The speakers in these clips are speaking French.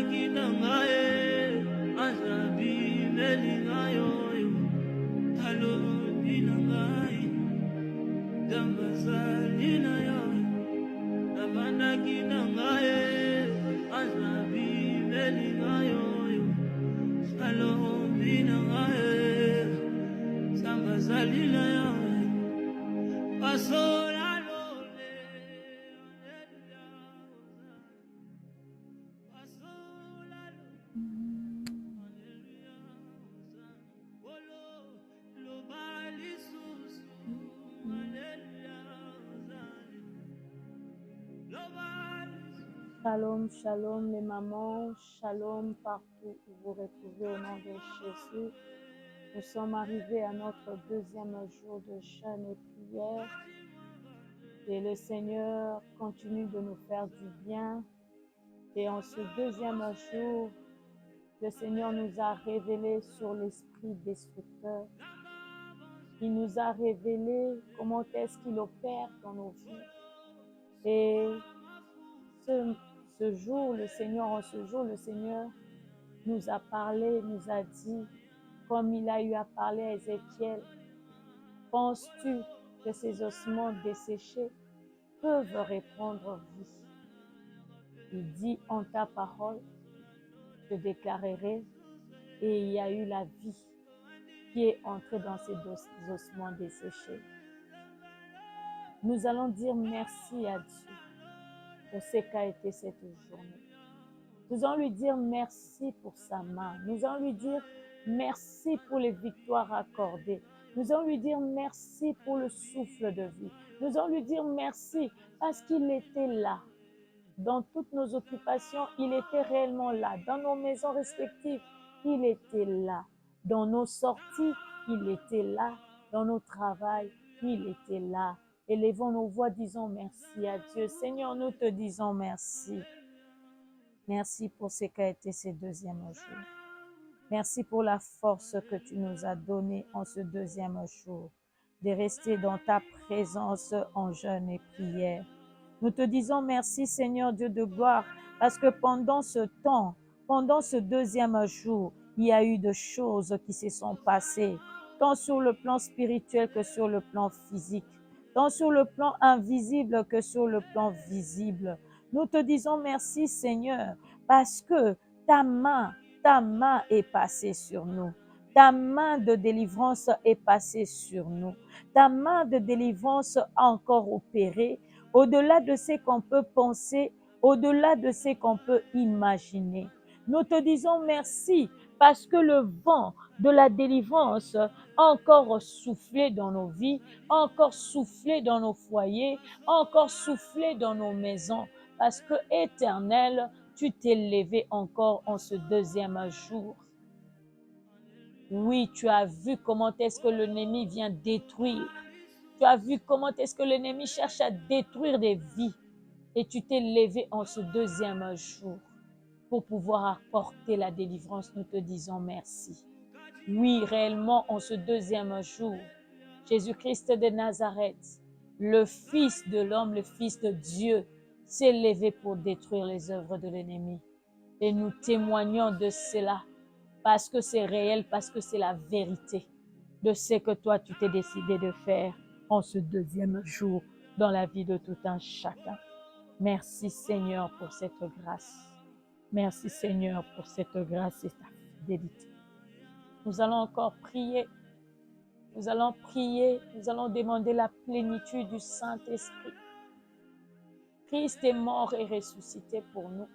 Nabandaki na ngai azabi melingayo talobi na ngai dambazali na yo nabandaki na ngai azabi melingayo talobi na ngai dambazali na yo pasola Shalom, shalom les mamans, shalom partout où vous retrouvez au nom de Jésus. Nous sommes arrivés à notre deuxième jour de jeûne et prière. Et le Seigneur continue de nous faire du bien. Et en ce deuxième jour, le Seigneur nous a révélé sur l'esprit destructeur. Il nous a révélé comment est-ce qu'il opère dans nos vies. Et ce jour, le Seigneur nous a parlé, nous a dit, comme il a eu à parler à Ézéchiel, penses-tu que ces ossements desséchés peuvent reprendre vie? Il dit, en ta parole, je déclarerai, et il y a eu la vie qui est entrée dans ces ossements desséchés. Nous allons dire merci à Dieu pour ce qu'a été cette journée. Nous allons lui dire merci pour sa main. Nous allons lui dire merci pour les victoires accordées. Nous allons lui dire merci pour le souffle de vie. Nous allons lui dire merci parce qu'il était là. Dans toutes nos occupations, il était réellement là. Dans nos maisons respectives, il était là. Dans nos sorties, il était là. Dans nos travails, il était là. Élevons nos voix, disons merci à Dieu. Seigneur, nous te disons merci. Merci pour ce qu'a été ce deuxième jour. Merci pour la force que tu nous as donnée en ce deuxième jour, de rester dans ta présence en jeûne et prière. Nous te disons merci, Seigneur Dieu de gloire, parce que pendant ce temps, pendant ce deuxième jour, il y a eu des choses qui se sont passées, tant sur le plan spirituel que sur le plan physique, tant sur le plan invisible que sur le plan visible. Nous te disons merci, Seigneur, parce que ta main est passée sur nous. Ta main de délivrance est passée sur nous. Ta main de délivrance a encore opéré au-delà de ce qu'on peut penser, au-delà de ce qu'on peut imaginer. Nous te disons merci parce que le vent de la délivrance a encore soufflé dans nos vies, a encore soufflé dans nos foyers, a encore soufflé dans nos maisons. Parce que, Éternel, tu t'es levé encore en ce deuxième jour. Oui, tu as vu comment est-ce que l'ennemi vient détruire. Tu as vu comment est-ce que l'ennemi cherche à détruire des vies. Et tu t'es levé en ce deuxième jour pour pouvoir apporter la délivrance. Nous te disons merci. Oui, réellement, en ce deuxième jour, Jésus-Christ de Nazareth, le Fils de l'homme, le Fils de Dieu, s'est levé pour détruire les œuvres de l'ennemi. Et nous témoignons de cela parce que c'est réel, parce que c'est la vérité de ce que toi, tu t'es décidé de faire en ce deuxième jour dans la vie de tout un chacun. Merci Seigneur pour cette grâce. Merci Seigneur pour cette grâce et ta fidélité. Nous allons encore prier. Nous allons prier. Nous allons demander la plénitude du Saint-Esprit. Christ est mort et ressuscité pour nous.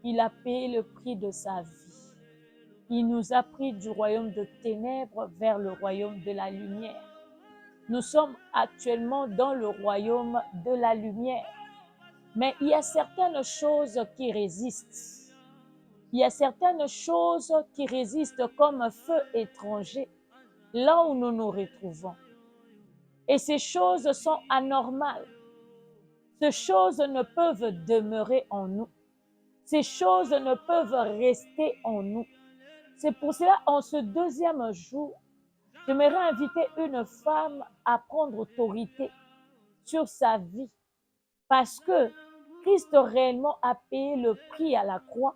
Il a payé le prix de sa vie. Il nous a pris du royaume de ténèbres vers le royaume de la lumière. Nous sommes actuellement dans le royaume de la lumière. Mais il y a certaines choses qui résistent. Il y a certaines choses qui résistent comme un feu étranger, là où nous nous retrouvons. Et ces choses sont anormales. Ces choses ne peuvent demeurer en nous. Ces choses ne peuvent rester en nous. C'est pour cela, en ce deuxième jour, j'aimerais inviter une femme à prendre autorité sur sa vie. Parce que Christ réellement a payé le prix à la croix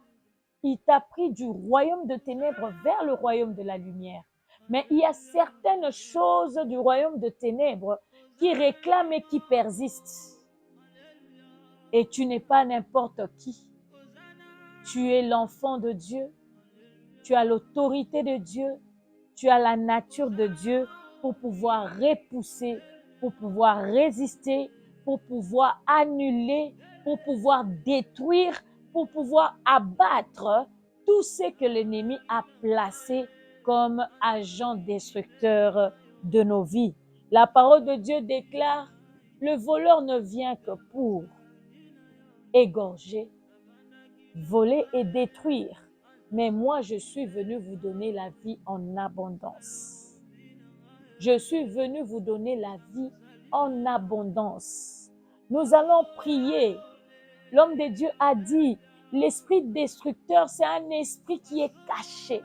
il t'a pris du royaume de ténèbres vers le royaume de la lumière. Mais il y a certaines choses du royaume de ténèbres qui réclament et qui persistent. Et tu n'es pas n'importe qui. Tu es l'enfant de Dieu. Tu as l'autorité de Dieu. Tu as la nature de Dieu pour pouvoir repousser, pour pouvoir résister, pour pouvoir annuler, pour pouvoir détruire, pour pouvoir abattre tout ce que l'ennemi a placé comme agent destructeur de nos vies. La parole de Dieu déclare, le voleur ne vient que pour égorger, voler et détruire. Mais moi, je suis venu vous donner la vie en abondance. Je suis venu vous donner la vie en abondance. Nous allons prier. L'homme de Dieu a dit, l'esprit destructeur, c'est un esprit qui est caché.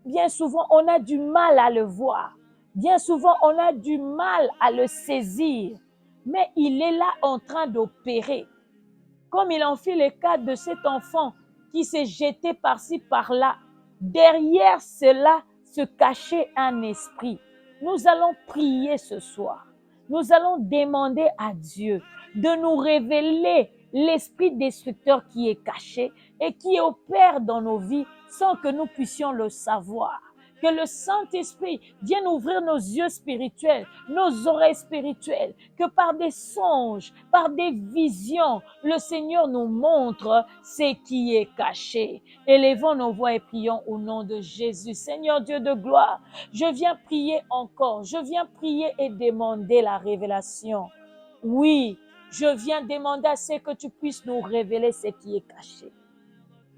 Bien souvent, on a du mal à le voir. Bien souvent, on a du mal à le saisir. Mais il est là en train d'opérer. Comme il en fit le cas de cet enfant qui s'est jeté par-ci, par-là. Derrière cela se cachait un esprit. Nous allons prier ce soir. Nous allons demander à Dieu de nous révéler l'esprit destructeur qui est caché et qui opère dans nos vies sans que nous puissions le savoir. Que le Saint-Esprit vienne ouvrir nos yeux spirituels, nos oreilles spirituelles, que par des songes, par des visions, le Seigneur nous montre ce qui est caché. Élevons nos voix et prions au nom de Jésus. Seigneur Dieu de gloire, je viens prier encore, je viens prier et demander la révélation. Oui, je viens demander à ce que tu puisses nous révéler ce qui est caché.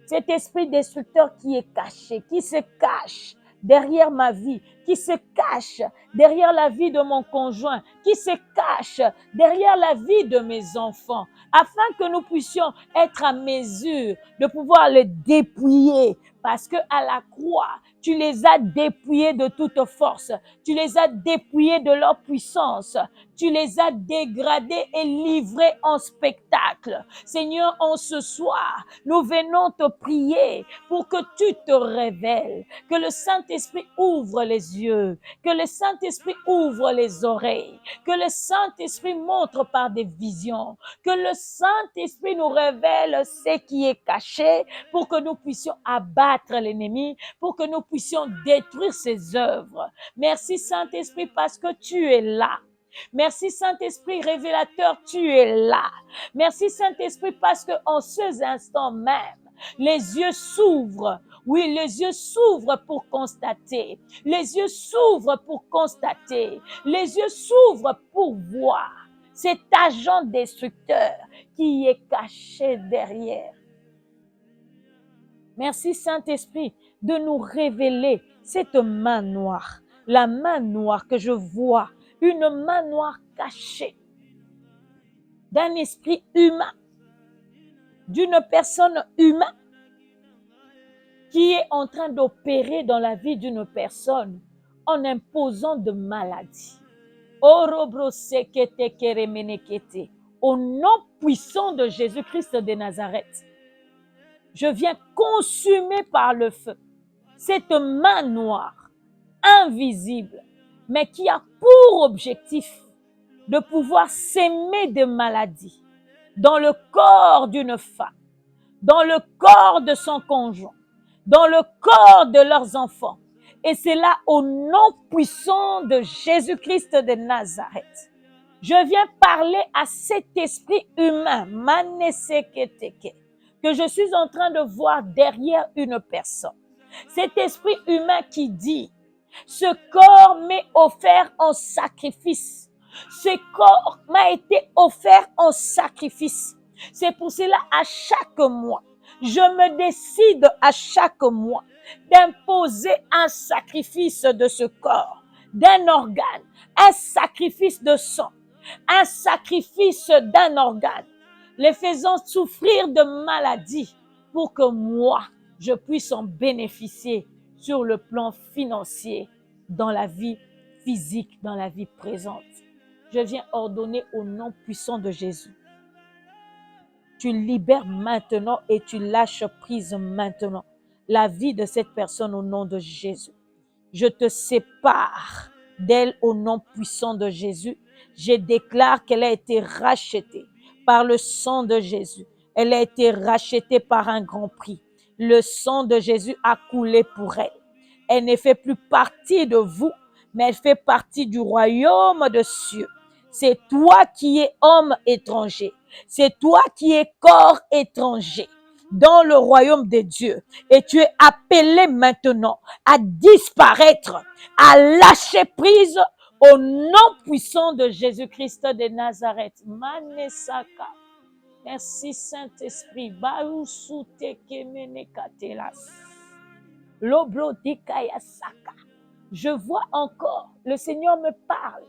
Cet esprit destructeur qui est caché, qui se cache derrière ma vie, qui se cache derrière la vie de mon conjoint, qui se cache derrière la vie de mes enfants, afin que nous puissions être à mesure de pouvoir les dépouiller. Parce que à la croix, tu les as dépouillés de toute force, tu les as dépouillés de leur puissance, tu les as dégradés et livrés en spectacle. Seigneur, en ce soir, nous venons te prier pour que tu te révèles, que le Saint-Esprit ouvre les yeux, que le Saint-Esprit ouvre les oreilles, que le Saint-Esprit montre par des visions, que le Saint-Esprit nous révèle ce qui est caché pour que nous puissions abattre l'ennemi, pour que nous puissions détruire ses œuvres. Merci Saint-Esprit parce que tu es là. Merci Saint-Esprit révélateur, tu es là. Merci Saint-Esprit parce que en ces instants même, les yeux s'ouvrent. Oui, les yeux s'ouvrent pour constater. Les yeux s'ouvrent pour constater. Les yeux s'ouvrent pour voir cet agent destructeur qui est caché derrière. Merci Saint-Esprit de nous révéler cette main noire. La main noire que je vois, une main noire cachée d'un esprit humain, d'une personne humaine qui est en train d'opérer dans la vie d'une personne en imposant de maladies. Au nom puissant de Jésus-Christ de Nazareth, je viens consumer par le feu cette main noire, invisible, mais qui a pour objectif de pouvoir s'aimer de maladies dans le corps d'une femme, dans le corps de son conjoint, dans le corps de leurs enfants. Et c'est là au nom puissant de Jésus-Christ de Nazareth. Je viens parler à cet esprit humain, que je suis en train de voir derrière une personne. Cet esprit humain qui dit, ce corps m'est offert en sacrifice. Ce corps m'a été offert en sacrifice. C'est pour cela, à chaque mois, je me décide à chaque mois d'imposer un sacrifice de ce corps, d'un organe, un sacrifice de sang, un sacrifice d'un organe, les faisant souffrir de maladies pour que moi, je puisse en bénéficier sur le plan financier, dans la vie physique, dans la vie présente. Je viens ordonner au nom puissant de Jésus. tu libères maintenant et tu lâches prise maintenant la vie de cette personne au nom de Jésus. Je te sépare d'elle au nom puissant de Jésus. Je déclare qu'elle a été rachetée par le sang de Jésus. Elle a été rachetée par un grand prix. Le sang de Jésus a coulé pour elle. Elle ne fait plus partie de vous, mais elle fait partie du royaume de cieux. C'est toi qui es homme étranger. C'est toi qui es corps étranger dans le royaume de Dieu. Et tu es appelé maintenant à disparaître, à lâcher prise au nom puissant de Jésus-Christ de Nazareth. Manesaka. Merci Saint-Esprit. Je vois encore, le Seigneur me parle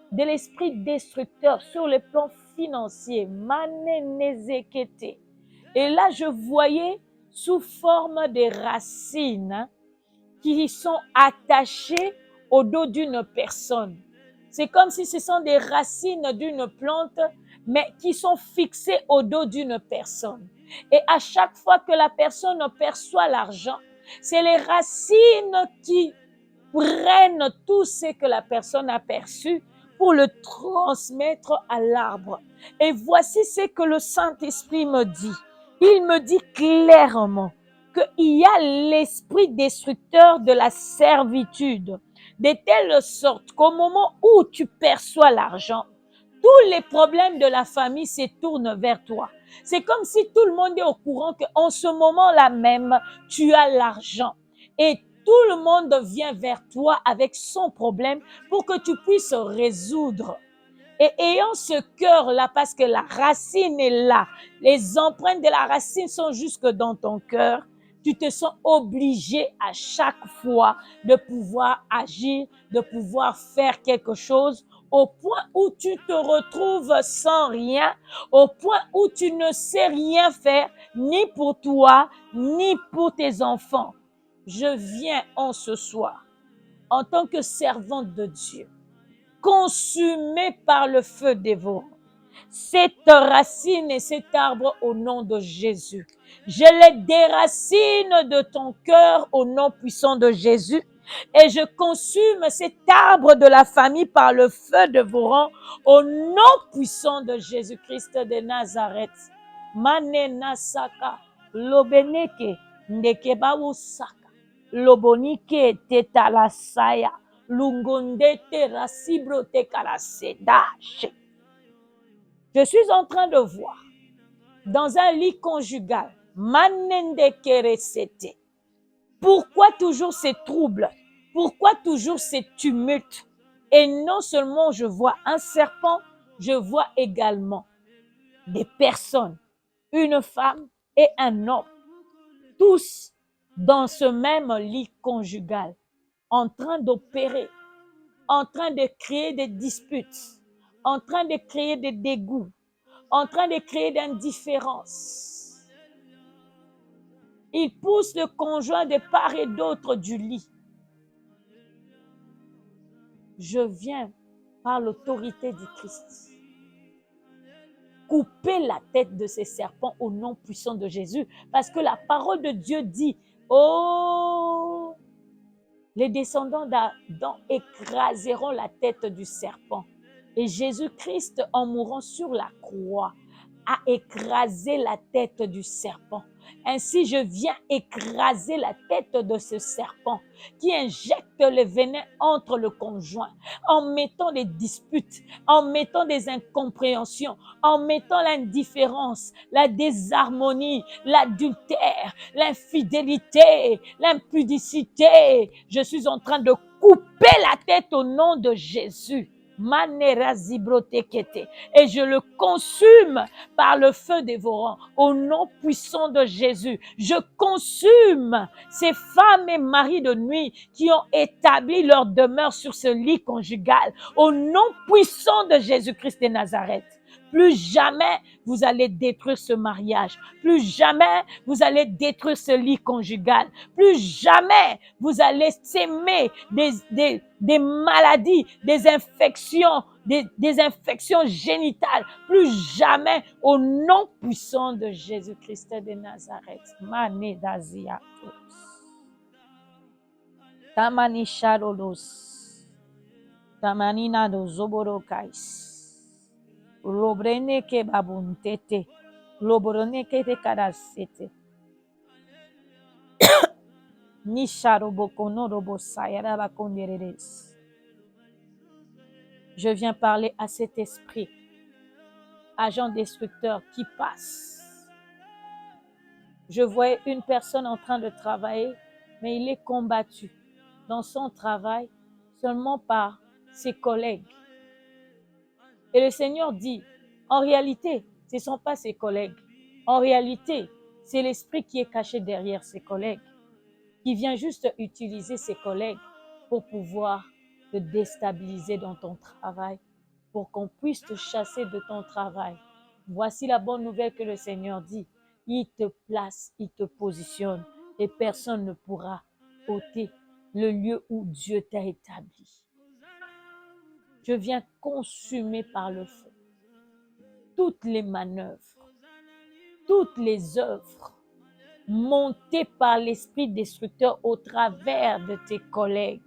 de l'esprit destructeur sur le plan financier. Manenezekete. Et là, je voyais sous forme de racines qui sont attachées au dos d'une personne. C'est comme si ce sont des racines d'une plante, mais qui sont fixées au dos d'une personne. Et à chaque fois que la personne perçoit l'argent, c'est les racines qui prennent tout ce que la personne a perçu pour le transmettre à l'arbre. Et voici ce que le Saint-Esprit me dit. Il me dit clairement qu'il y a l'esprit destructeur de la servitude, de telle sorte qu'au moment où tu perçois l'argent, tous les problèmes de la famille se tournent vers toi. C'est comme si tout le monde est au courant qu'en ce moment-là même, tu as l'argent. Et tout le monde vient vers toi avec son problème pour que tu puisses résoudre. Et ayant ce cœur-là, parce que la racine est là, les empreintes de la racine sont jusque dans ton cœur, tu te sens obligé à chaque fois de pouvoir agir, de pouvoir faire quelque chose, au point où tu te retrouves sans rien, au point où tu ne sais rien faire, ni pour toi, ni pour tes enfants. Je viens en ce soir, en tant que servante de Dieu, consumé par le feu dévorant, cette racine et cet arbre au nom de Jésus. Je les déracine de ton cœur au nom puissant de Jésus et je consume cet arbre de la famille par le feu dévorant au nom puissant de Jésus-Christ de Nazareth. Manena saka lobeneke ndekebawu saka lobonike tetalasaya lungondete rasibro tekalasedache. Je suis en train de voir dans un lit conjugal, manendekeresete. Pourquoi toujours ces troubles? Pourquoi toujours ces tumultes? Et non seulement je vois un serpent, je vois également des personnes, une femme et un homme, tous dans ce même lit conjugal, en train d'opérer, en train de créer des disputes, en train de créer des dégoûts, en train de créer d'indifférence. Ils poussent le conjoint de part et d'autre du lit. Je viens par l'autorité du Christ couper la tête de ces serpents au nom puissant de Jésus, parce que la parole de Dieu dit, oh, les descendants d'Adam écraseront la tête du serpent. Et Jésus-Christ, en mourant sur la croix, a écrasé la tête du serpent. Ainsi, je viens écraser la tête de ce serpent qui injecte le venin entre le conjoint, en mettant des disputes, en mettant des incompréhensions, en mettant l'indifférence, la désharmonie, l'adultère, l'infidélité, l'impudicité. Je suis en train de couper la tête au nom de Jésus. Et je le consume par le feu dévorant au nom puissant de Jésus. Je consume ces femmes et maris de nuit qui ont établi leur demeure sur ce lit conjugal au nom puissant de Jésus-Christ de Nazareth. Plus jamais vous allez détruire ce mariage. Plus jamais vous allez détruire ce lit conjugal. Plus jamais vous allez s'aimer des maladies, des infections des infections génitales. Plus jamais au nom puissant de Jésus-Christ de Nazareth. Mane daziatos. Tamani shadolos. Tamanina do zoborokais. Lobrene ke babuntete. Lobrone ke te karasete. Nisharobokono robo sayara bakondereres. Je viens parler à cet esprit, agent destructeur qui passe. Je voyais une personne en train de travailler, mais il est combattu dans son travail seulement par ses collègues. Et le Seigneur dit, en réalité, ce ne sont pas ses collègues. En réalité, c'est l'esprit qui est caché derrière ses collègues, qui vient juste utiliser ses collègues pour pouvoir te déstabiliser dans ton travail, pour qu'on puisse te chasser de ton travail. Voici la bonne nouvelle que le Seigneur dit. Il te place, il te positionne et personne ne pourra ôter le lieu où Dieu t'a établi. Je viens consumer par le feu toutes les manœuvres, toutes les œuvres montées par l'esprit destructeur au travers de tes collègues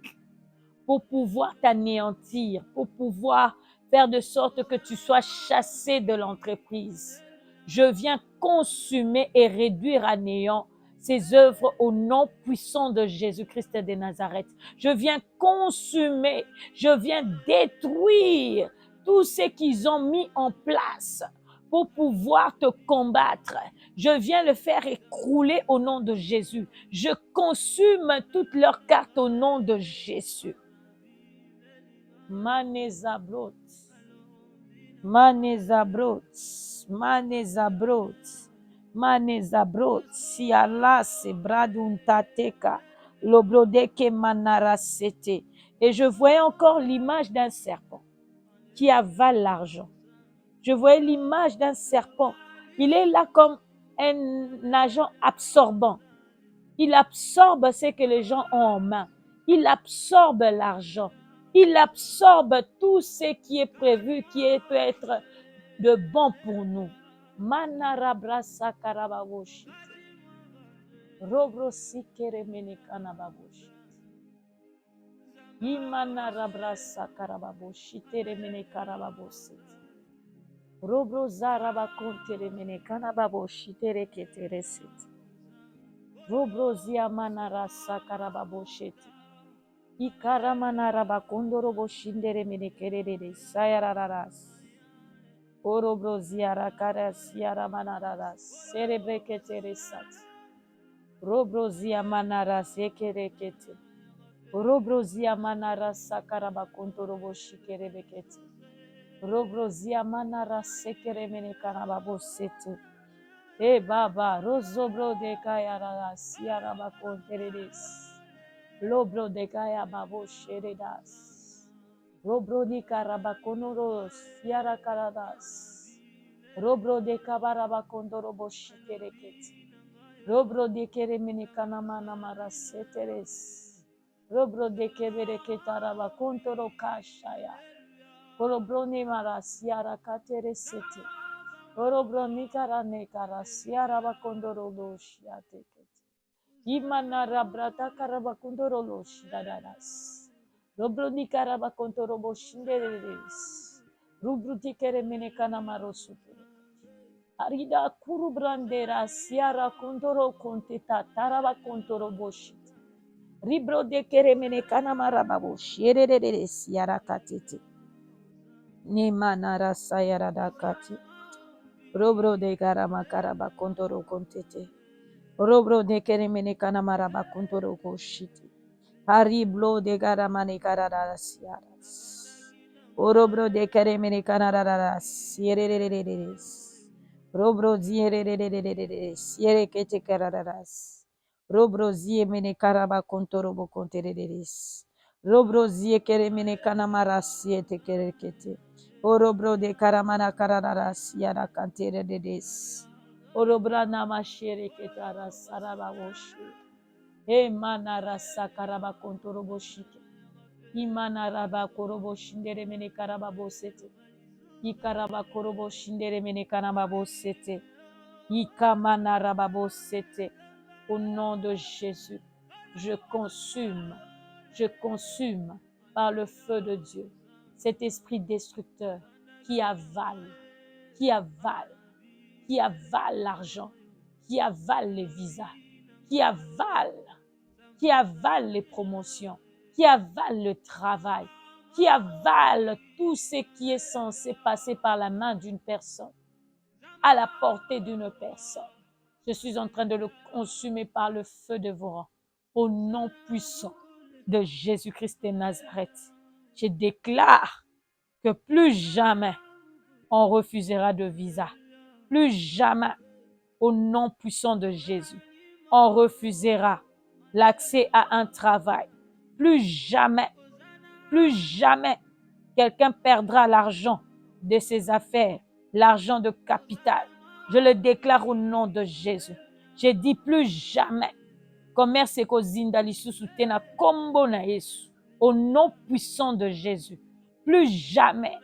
pour pouvoir t'anéantir, pour pouvoir faire de sorte que tu sois chassé de l'entreprise. Je viens consumer et réduire à néant ces œuvres au nom puissant de Jésus-Christ de Nazareth. Je viens consumer, je viens détruire tout ce qu'ils ont mis en place pour pouvoir te combattre. Je viens le faire écrouler au nom de Jésus. Je consume toutes leurs cartes au nom de Jésus. Manezabrot, Manezabrot, Manezabrot, Manezabrot, Sialas, Braduntateka, Lobrodeke Manarasete. Et je voyais encore l'image d'un serpent qui avale l'argent. Je voyais l'image d'un serpent. Il est là comme un agent absorbant. Il absorbe ce que les gens ont en main. Il absorbe l'argent. Il absorbe tout ce qui est prévu, peut être de bon pour nous. Manarabrasa karababoshi. Robrosi keremene kanababoshi. Imanarabrasa karababoshi teremene karababosi. Robrozarabakonteremene kanababoshi tereketereseti. Robrozia manarasa karababosheti. Ikaramanarabakondoroboshindere menekerere sayararas. Orobrozia rakaras yaramanaras. Serebreketeresat. Robrozia manaras ekerekete. Robrozia manaras sakarabakontoroboshikerebekete. Robrozia manaras sekeremene karababosete. E baba, rozobro de kayararas yarabakontereres. Lobro de kaya babo sheredas. Robro di karabakonoros yara karadas. Robro de kabarabakondorobo shikereketi. Robro de keremene kanamana maraseteres. Robro de kebereketarabakontoro kashaya. Robro ne maras yara kateresete. Robro ni karane karas yara bakondorobo shiateke. Imanara brata karabakundorolos dadaras. Robroni karabakontoroboshinders. Rubruti keremene kanamarosutu. Arida kurubrandera siara kontoro konteta tarabakontoroboshit. Ribro de keremene kanamarababosh. Yerere siara katete. Nemanara sayara dakati. Robro de karama karabakontoro kontete. Robro de keremene kanamaraba kuntoro koshiti. Hariblo de garamane kararasiaras. Orobro de keremene kanararas. Yererereres. Robro ziererereres. Yerekete karararas. Robro ziemene karaba kuntoro bokontereres. Robro zie keremene kanamaras yete kerekete. Orobro de karamana karararas yara kantereres. Orobrana mashere ketara sarababoshi. E manara sakaraba kontoroboshike. Imana raba korobo shindere mene karababo sete. Ikaraba korobo shindere mene karababo sete. Ikamana rababo sete. Au nom de Jésus, je consume par le feu de Dieu cet esprit destructeur qui avale l'argent, qui avale les visas, qui avale les promotions, qui avale le travail, qui avale tout ce qui est censé passer par la main d'une personne, à la portée d'une personne. Je suis en train de le consumer par le feu de vos rangs. Au nom puissant de Jésus-Christ de Nazareth, je déclare que plus jamais on refusera de visa. Plus jamais, au nom puissant de Jésus, on refusera l'accès à un travail. Plus jamais, quelqu'un perdra l'argent de ses affaires, l'argent de capital. Je le déclare au nom de Jésus. Je dis plus jamais. Commerce et kozinda lisusu tena kombo na Yesu. Au nom puissant de Jésus. Plus jamais,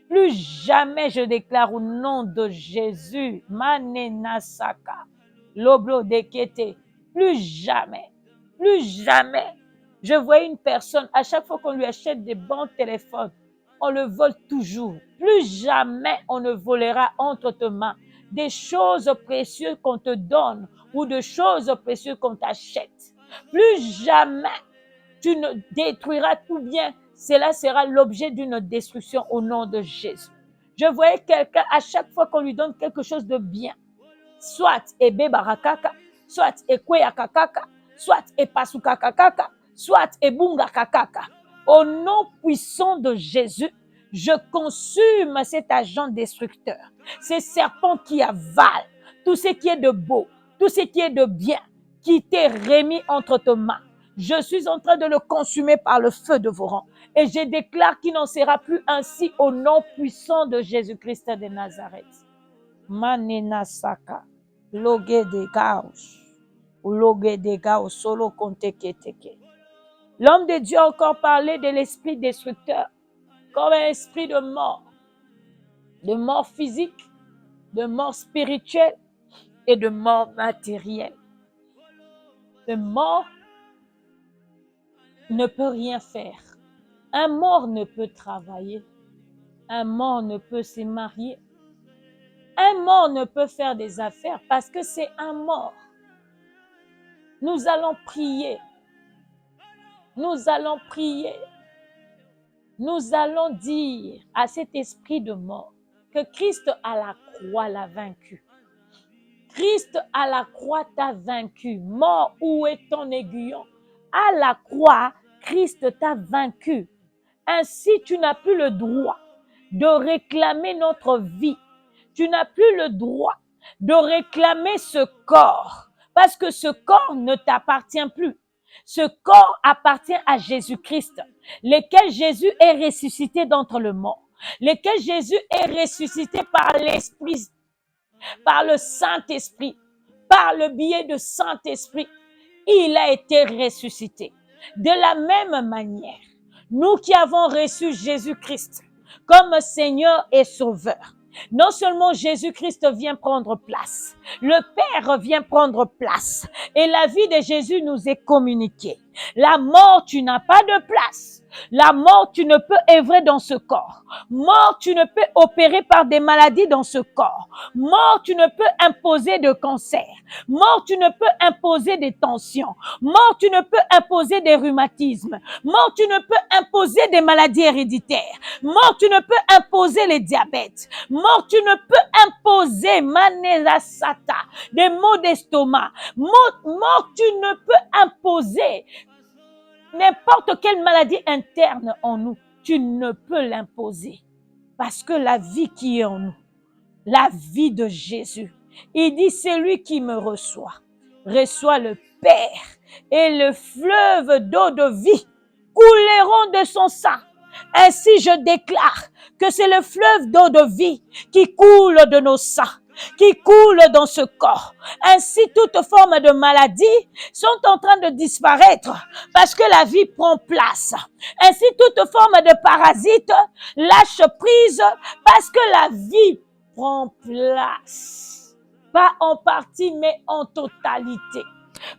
je déclare au nom de Jésus. Manena saka. Loblo dekete. Plus jamais. Je vois une personne, à chaque fois qu'on lui achète des bons téléphones, on le vole toujours. Plus jamais on ne volera entre tes mains des choses précieuses qu'on te donne ou de choses précieuses qu'on t'achète. Plus jamais tu ne détruiras tout bien. Cela sera l'objet d'une destruction au nom de Jésus. Je voyais quelqu'un, à chaque fois qu'on lui donne quelque chose de bien, soit ebe barakaka, soit ekweya kakaka, soit epasuka kakaka, soit ebunga kakaka. Au nom puissant de Jésus, je consume cet agent destructeur, ces serpents qui avalent tout ce qui est de beau, tout ce qui est de bien, qui t'est remis entre tes mains. Je suis en train de le consumer par le feu de vos rangs. Et je déclare qu'il n'en sera plus ainsi au nom puissant de Jésus-Christ de Nazareth. Manena saka, loge de gaos, loge de gaos, solo konteke teke. L'homme de Dieu a encore parlé de l'esprit destructeur comme un esprit de mort physique, de mort spirituelle et de mort matérielle. Le mort ne peut rien faire. Un mort ne peut travailler. Un mort ne peut se marier. Un mort ne peut faire des affaires parce que c'est un mort. Nous allons prier. Nous allons dire à cet esprit de mort que Christ à la croix l'a vaincu. Christ à la croix t'a vaincu. Mort, où est ton aiguillon? À la croix, Christ t'a vaincu. Ainsi, tu n'as plus le droit de réclamer notre vie. Tu n'as plus le droit de réclamer ce corps parce que ce corps ne t'appartient plus. Ce corps appartient à Jésus-Christ, lequel Jésus est ressuscité d'entre les morts, lequel Jésus est ressuscité par l'Esprit, par le Saint-Esprit, par le biais de Saint-Esprit. Il a été ressuscité. De la même manière, nous qui avons reçu Jésus-Christ comme Seigneur et Sauveur, non seulement Jésus-Christ vient prendre place, le Père vient prendre place et la vie de Jésus nous est communiquée. La mort, tu n'as pas de place. La mort, tu ne peux œuvrer dans ce corps. Mort, tu ne peux opérer par des maladies dans ce corps. Mort, tu ne peux imposer de cancer. Mort, tu ne peux imposer des tensions. Mort, tu ne peux imposer des rhumatismes. Mort, tu ne peux imposer des maladies héréditaires. Mort, tu ne peux imposer les diabètes. Mort, tu ne peux imposer manesasata, des maux d'estomac. Mort, tu ne peux imposer n'importe quelle maladie interne en nous. Tu ne peux l'imposer. Parce que la vie qui est en nous, la vie de Jésus, il dit, c'est lui qui me reçoit le Père et le fleuve d'eau de vie couleront de son sang. Ainsi, je déclare que c'est le fleuve d'eau de vie qui coule de nos sangs. qui coule dans ce corps. Ainsi, toute forme de maladie sont en train de disparaître parce que la vie prend place. Ainsi, toute forme de parasite lâche prise parce que la vie prend place. Pas en partie, mais en totalité.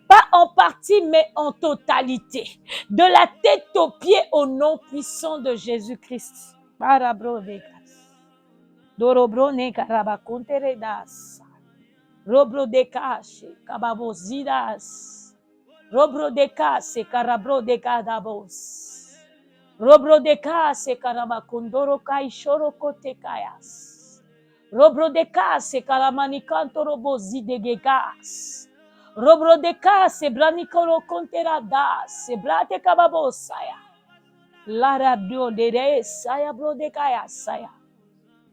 Pas en partie, mais en totalité. De la tête aux pieds au nom puissant de Jésus-Christ. Dorobrone karabakunteredas. Robro de kashe kababozidas. Robro de kase karabro de kadabos. Robro de kase karabakundoro kaishoro kote kayas. Robro de kase karamanikanto robozi de gegas. Robro de kase branikoro konteradas. Sebrate kababosaya. Lara dio de re saya bro de kaya saya.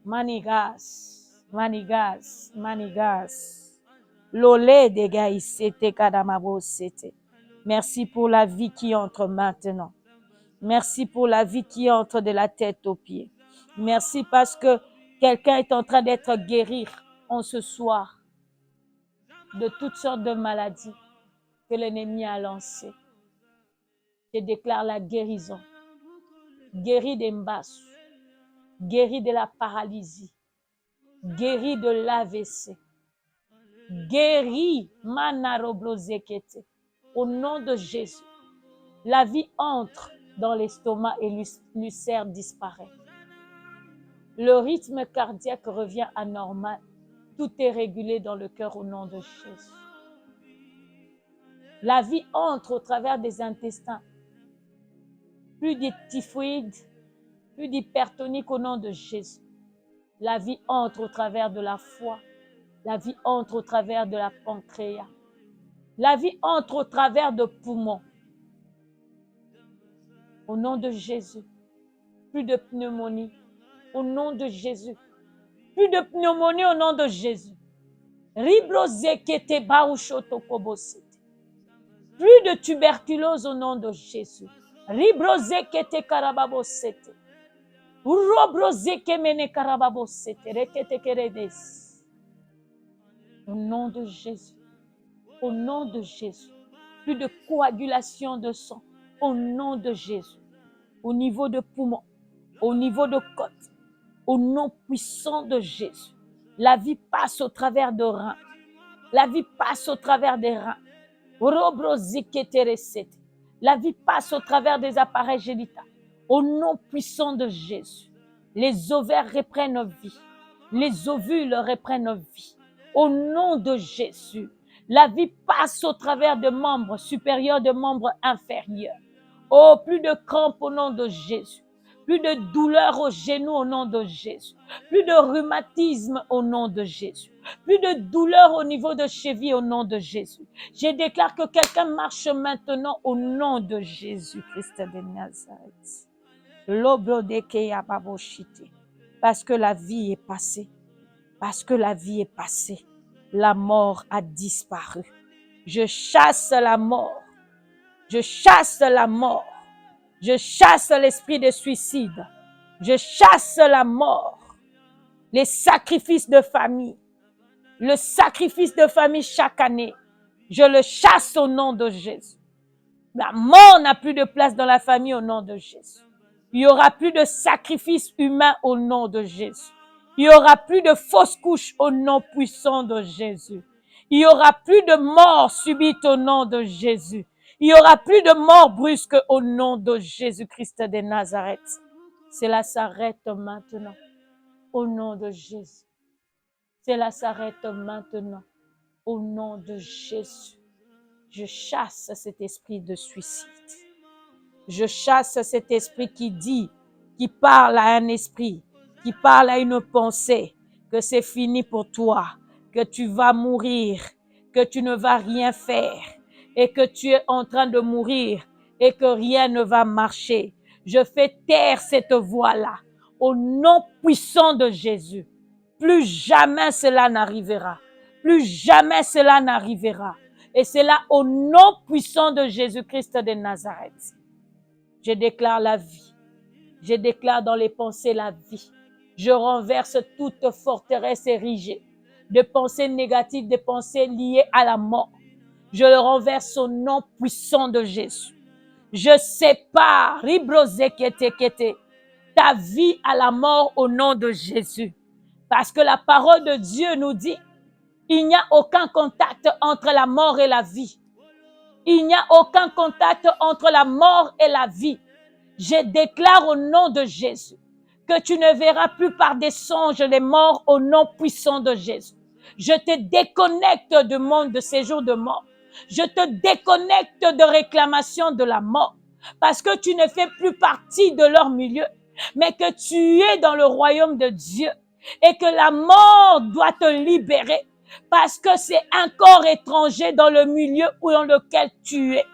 Manigas, manigas, manigas. Lolé de gaïsete kadamabosete. Merci pour la vie qui entre maintenant. Merci pour la vie qui entre de la tête aux pieds. Merci parce que quelqu'un est en train d'être guéri en ce soir de toutes sortes de maladies que l'ennemi a lancées. Je déclare la guérison. Guéri des mbasses, guéri de la paralysie, guéri de l'AVC, guéri Manaroblozekete. Au nom de Jésus, la vie entre dans l'estomac et l'ulcère disparaît. Le rythme cardiaque revient à normal. Tout est régulé dans le cœur au nom de Jésus. La vie entre au travers des intestins. Plus de typhoïde, plus d'hypertonique au nom de Jésus. La vie entre au travers de la foie. La vie entre au travers de la pancréas. La vie entre au travers de poumons. Au nom de Jésus. Plus de pneumonie. Au nom de Jésus. Plus de pneumonie au nom de Jésus. Ribrozekete baouchotokobosete. Plus de tuberculose au nom de Jésus. Ribrozekete karababosete. Urobrozekemene karababosete. Reketekeredes. Au nom de Jésus. Au nom de Jésus. Plus de coagulation de sang. Au nom de Jésus. Au niveau de poumons. Au niveau de côte. Au nom puissant de Jésus. La vie passe au travers de reins. La vie passe au travers des reins. La vie passe au travers des appareils génitaux. Au nom puissant de Jésus. Les ovaires reprennent vie. Les ovules reprennent vie. Au nom de Jésus. La vie passe au travers de membres supérieurs, de membres inférieurs. Oh, plus de crampes au nom de Jésus. Plus de douleurs aux genoux au nom de Jésus. Plus de rhumatisme au nom de Jésus. Plus de douleurs au niveau de cheville au nom de Jésus. Je déclare que quelqu'un marche maintenant au nom de Jésus-Christ de Nazareth. Parce que la vie est passée. Parce que la vie est passée. La mort a disparu. Je chasse la mort. Je chasse la mort. Je chasse l'esprit de suicide. Je chasse la mort. Les sacrifices de famille. Le sacrifice de famille chaque année. Je le chasse au nom de Jésus. La mort n'a plus de place dans la famille au nom de Jésus. Il n'y aura plus de sacrifice humain au nom de Jésus. Il n'y aura plus de fausses couches au nom puissant de Jésus. Il n'y aura plus de mort subite au nom de Jésus. Il n'y aura plus de mort brusque au nom de Jésus-Christ de Nazareth. Cela s'arrête maintenant au nom de Jésus. Cela s'arrête maintenant au nom de Jésus. Je chasse cet esprit de suicide. Je chasse cet esprit qui dit, qui parle à un esprit, qui parle à une pensée, que c'est fini pour toi, que tu vas mourir, que tu ne vas rien faire et que tu es en train de mourir et que rien ne va marcher. Je fais taire cette voix-là au nom puissant de Jésus. Plus jamais cela n'arrivera. Plus jamais cela n'arrivera. Et c'est là au nom puissant de Jésus-Christ de Nazareth. Je déclare la vie. Je déclare dans les pensées la vie. Je renverse toute forteresse érigée. de pensées négatives, de pensées liées à la mort. Je le renverse au nom puissant de Jésus. Je sépare ta vie à la mort au nom de Jésus. Parce que la parole de Dieu nous dit, il n'y a aucun contact entre la mort et la vie. Il n'y a aucun contact entre la mort et la vie. Je déclare au nom de Jésus que tu ne verras plus par des songes les morts au nom puissant de Jésus. Je te déconnecte du monde de séjour de mort. Je te déconnecte de réclamation de la mort parce que tu ne fais plus partie de leur milieu, mais que tu es dans le royaume de Dieu et que la mort doit te libérer parce que c'est un corps étranger dans le milieu dans lequel tu es,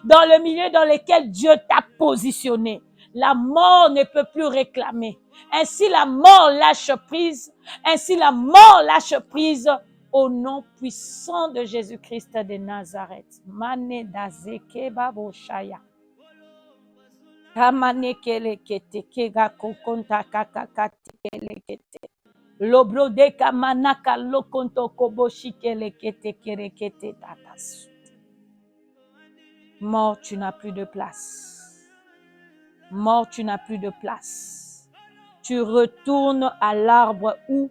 dans le milieu dans lequel Dieu t'a positionné. La mort ne peut plus réclamer. Ainsi la mort lâche prise. Ainsi la mort lâche prise au nom puissant de Jésus-Christ de Nazareth. Mane dazeke baboshaya. Kamane kelekete kega kokonta kakakati kelekete. Lobro de kamanaka lokonto koboshi kelekete kerekete tatas. Mort, tu n'as plus de place. Mort, tu n'as plus de place. Tu retournes à l'arbre où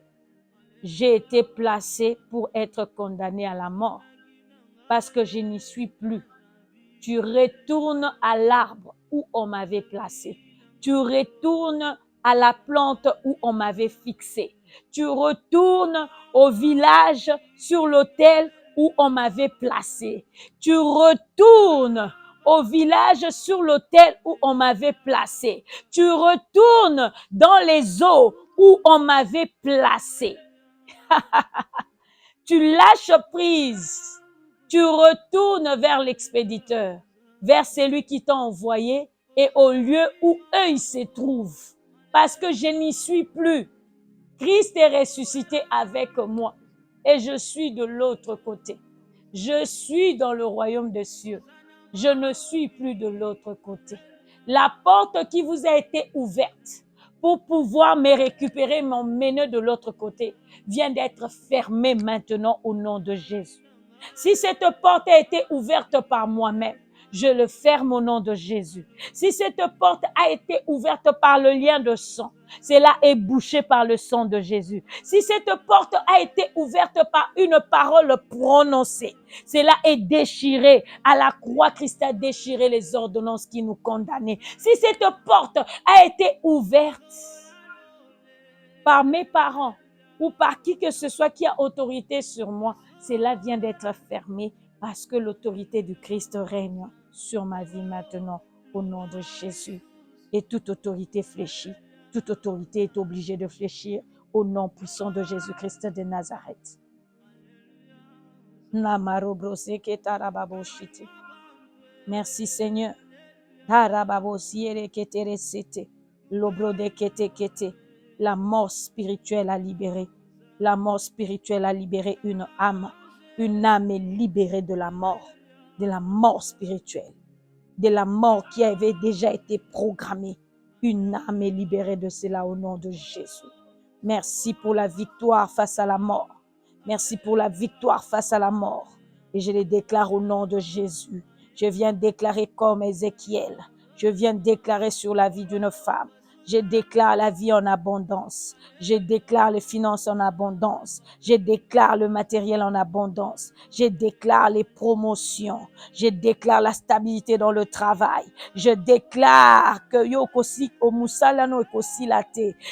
j'ai été placé pour être condamné à la mort. Parce que je n'y suis plus. Tu retournes à l'arbre où on m'avait placé. Tu retournes à la plante où on m'avait fixé. Tu retournes au village sur l'autel où on m'avait placé. Tu retournes au village sur l'autel où on m'avait placé. Tu retournes dans les eaux où on m'avait placé. Tu lâches prise. Tu retournes vers l'expéditeur, vers celui qui t'a envoyé et au lieu où eux ils se trouvent. Parce que je n'y suis plus. Christ est ressuscité avec moi et je suis de l'autre côté. Je suis dans le royaume des cieux. Je ne suis plus de l'autre côté. La porte qui vous a été ouverte pour pouvoir me récupérer, m'emmener de l'autre côté, vient d'être fermée maintenant au nom de Jésus. Si cette porte a été ouverte par moi-même, je le ferme au nom de Jésus. Si cette porte a été ouverte par le lien de sang, cela est bouché par le sang de Jésus. Si cette porte a été ouverte par une parole prononcée, cela est déchiré. À la croix, Christ a déchiré les ordonnances qui nous condamnaient. Si cette porte a été ouverte par mes parents ou par qui que ce soit qui a autorité sur moi, cela vient d'être fermé parce que l'autorité du Christ règne sur ma vie maintenant au nom de Jésus. Et toute autorité fléchit, toute autorité est obligée de fléchir au nom puissant de Jésus-Christ de Nazareth. Merci Seigneur. La mort spirituelle a libéré. La mort spirituelle a libéré une âme. Une âme est libérée de la mort spirituelle, de la mort qui avait déjà été programmée. Une âme est libérée de cela au nom de Jésus. Merci pour la victoire face à la mort. Merci pour la victoire face à la mort. Et je les déclare au nom de Jésus. Je viens déclarer comme Ézéchiel. Je viens déclarer sur la vie d'une femme. Je déclare la vie en abondance. Je déclare les finances en abondance. Je déclare le matériel en abondance. Je déclare les promotions. Je déclare la stabilité dans le travail. Je déclare que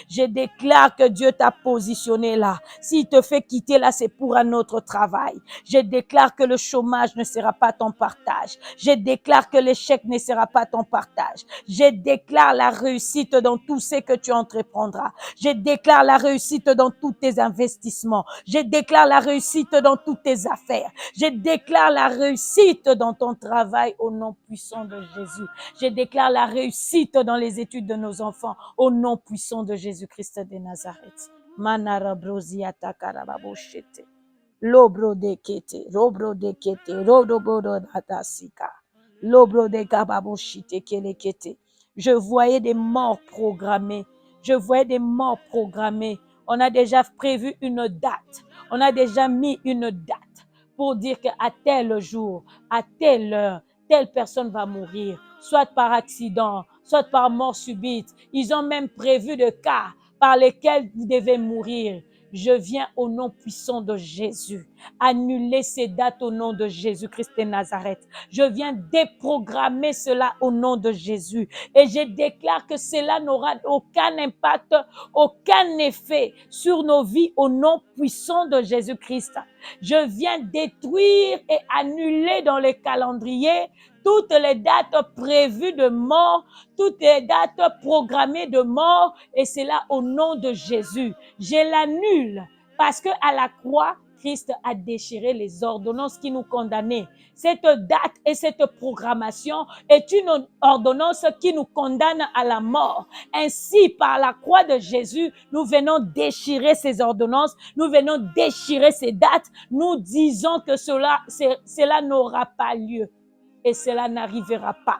je déclare que Dieu t'a positionné là. S'il te fait quitter là, c'est pour un autre travail. Je déclare que le chômage ne sera pas ton partage. Je déclare que l'échec ne sera pas ton partage. Je déclare la réussite dans tout ce que tu entreprendras. Je déclare la réussite dans tous tes investissements. Je déclare la réussite dans toutes tes affaires. Je déclare la réussite dans ton travail au nom puissant de Jésus. Je déclare la réussite dans les études de nos enfants au nom puissant de Jésus-Christ de Nazareth. Manarabroziata karababoshete. Lobro de kete, robro de kete, rodobodo datasika. Lobro de kababoshite kelekete. Je voyais des morts programmées. Je voyais des morts programmées. On a déjà prévu une date On a déjà mis une date pour dire qu'à tel jour, à telle heure, telle personne va mourir, soit par accident, soit par mort subite. Ils ont même prévu des cas par lesquels vous devez mourir. Je viens au nom puissant de Jésus, annuler ces dates au nom de Jésus-Christ de Nazareth. Je viens déprogrammer cela au nom de Jésus. Et je déclare que cela n'aura aucun impact, aucun effet sur nos vies au nom puissant de Jésus-Christ. Je viens détruire et annuler dans les calendriers toutes les dates prévues de mort, toutes les dates programmées de mort, et c'est là au nom de Jésus. Je l'annule parce que à la croix, Christ a déchiré les ordonnances qui nous condamnaient. Cette date et cette programmation est une ordonnance qui nous condamne à la mort. Ainsi, par la croix de Jésus, nous venons déchirer ces ordonnances, nous venons déchirer ces dates, nous disons que cela n'aura pas lieu et cela n'arrivera pas.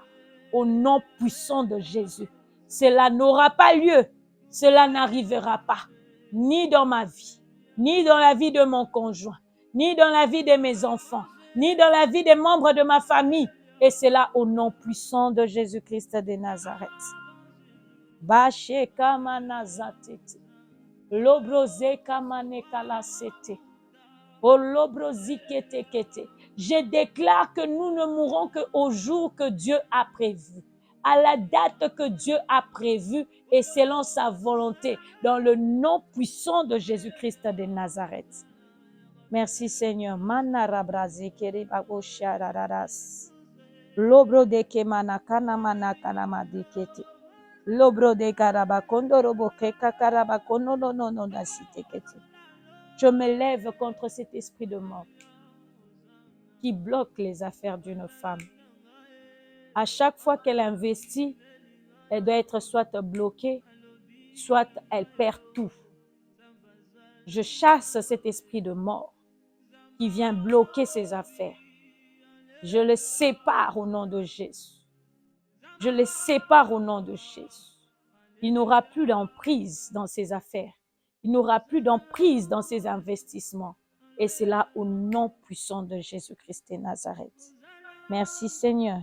Au nom puissant de Jésus, cela n'aura pas lieu, cela n'arrivera pas, ni dans ma vie, ni dans la vie de mon conjoint, ni dans la vie de mes enfants, ni dans la vie des membres de ma famille. Et c'est là au nom puissant de Jésus-Christ de Nazareth. Bache kamana zatete, lobroze kamane kalasete, olobrozi kete kete. Je déclare que nous ne mourrons qu'au jour que Dieu a prévu, à la date que Dieu a prévue et selon sa volonté, dans le nom puissant de Jésus-Christ de Nazareth. Merci Seigneur. Manarabrazi keribagosharararas. Lobro de kemana kana mana kana madikete. Lobro de karabakondo robo keka karabakono no no no nasitekete. Je me lève contre cet esprit de mort qui bloque les affaires d'une femme. À chaque fois qu'elle investit, elle doit être soit bloquée, soit elle perd tout. Je chasse cet esprit de mort qui vient bloquer ses affaires. Je le sépare au nom de Jésus. Je le sépare au nom de Jésus. Il n'aura plus d'emprise dans ses affaires. Il n'aura plus d'emprise dans ses investissements. Et c'est là au nom puissant de Jésus-Christ de Nazareth. Merci Seigneur.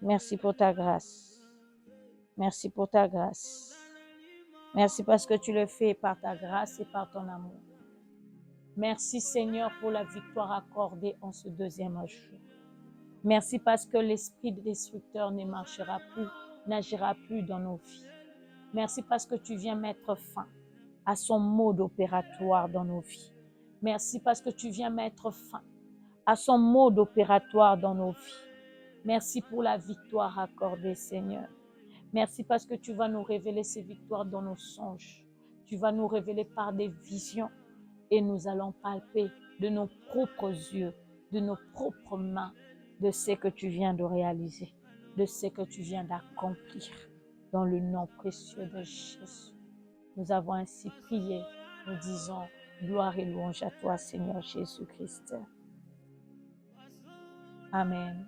Merci pour ta grâce. Merci pour ta grâce. Merci parce que tu le fais par ta grâce et par ton amour. Merci Seigneur pour la victoire accordée en ce deuxième jour. Merci parce que l'esprit de destructeur ne marchera plus, n'agira plus dans nos vies. Merci parce que tu viens mettre fin à son mode opératoire dans nos vies. Merci parce que tu viens mettre fin à son mode opératoire dans nos vies. Merci pour la victoire accordée, Seigneur. Merci parce que tu vas nous révéler ces victoires dans nos songes. Tu vas nous révéler par des visions et nous allons palper de nos propres yeux, de nos propres mains, de ce que tu viens de réaliser, de ce que tu viens d'accomplir. Dans le nom précieux de Jésus, nous avons ainsi prié. Nous disons gloire et louange à toi, Seigneur Jésus-Christ. Amen.